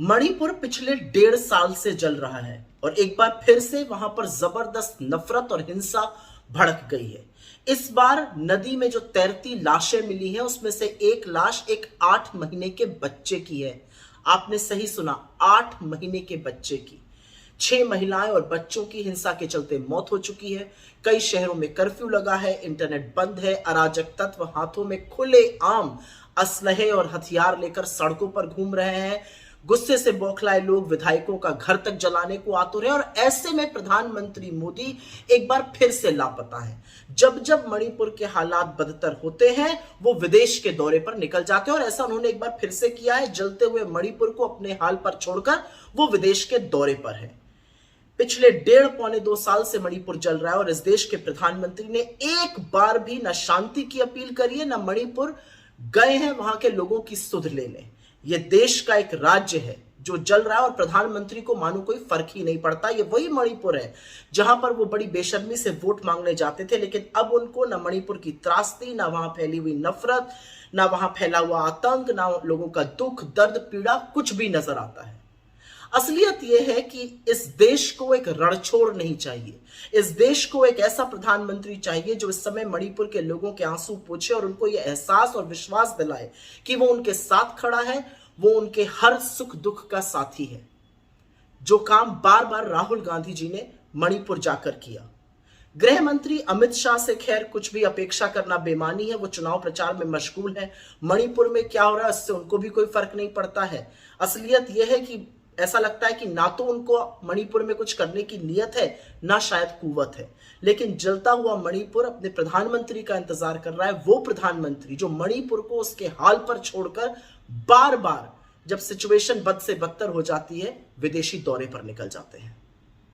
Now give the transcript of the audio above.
मणिपुर पिछले 1.5 साल से जल रहा है और एक बार फिर से वहां पर जबरदस्त नफरत और हिंसा भड़क गई है। इस बार नदी में जो तैरती लाशें मिली हैं उसमें से एक लाश एक 8 महीने के बच्चे की है। आपने सही सुना, 8 महीने के बच्चे की। 6 महिलाएं और बच्चों की हिंसा के चलते मौत हो चुकी है। कई शहरों में कर्फ्यू लगा है, इंटरनेट बंद है, अराजक तत्व हाथों में खुले आम असलहे और हथियार लेकर सड़कों पर घूम रहे हैं। गुस्से से बौखलाए लोग विधायकों का घर तक जलाने को आतुर हैं और ऐसे में प्रधानमंत्री मोदी एक बार फिर से लापता है। जब जब मणिपुर के हालात बदतर होते हैं वो विदेश के दौरे पर निकल जाते हैं और ऐसा उन्होंने एक बार फिर से किया है। जलते हुए मणिपुर को अपने हाल पर छोड़कर वो विदेश के दौरे पर है। पिछले 1.5-2 साल से मणिपुर जल रहा है और इस देश के प्रधानमंत्री ने एक बार भी न शांति की अपील करी है, न मणिपुर गए हैं वहां के लोगों की सुध लेने। यह देश का एक राज्य है जो जल रहा है और प्रधानमंत्री को मानो कोई फर्क ही नहीं पड़ता। ये वही मणिपुर है जहां पर वो बड़ी बेशर्मी से वोट मांगने जाते थे, लेकिन अब उनको न मणिपुर की त्रासदी, न वहां फैली हुई नफरत, न वहां फैला हुआ आतंक, न लोगों का दुख दर्द पीड़ा कुछ भी नजर आता है। असलियत यह है कि इस देश को एक रणछोड़ नहीं चाहिए। इस देश को एक ऐसा प्रधानमंत्री चाहिए जो इस समय मणिपुर के लोगों के आंसू पोंछे और उनको यह एहसास और विश्वास दिलाए कि वो उनके साथ खड़ा है, वो उनके हर सुख दुख का साथी है। जो काम बार बार राहुल गांधी जी ने मणिपुर जाकर किया। गृह मंत्री अमित शाह से खैर कुछ भी अपेक्षा करना बेमानी है, वो चुनाव प्रचार में मशगूल है। मणिपुर में क्या हो रहा है इससे उनको भी कोई फर्क नहीं पड़ता है। असलियत यह है कि ऐसा लगता है कि ना तो उनको मणिपुर में कुछ करने की नीयत है, ना शायद कुव्वत है। लेकिन जलता हुआ मणिपुर अपने प्रधानमंत्री का इंतजार कर रहा है, वो प्रधानमंत्री जो मणिपुर को उसके हाल पर छोड़कर बार बार जब सिचुएशन बद से बदतर हो जाती है विदेशी दौरे पर निकल जाते हैं।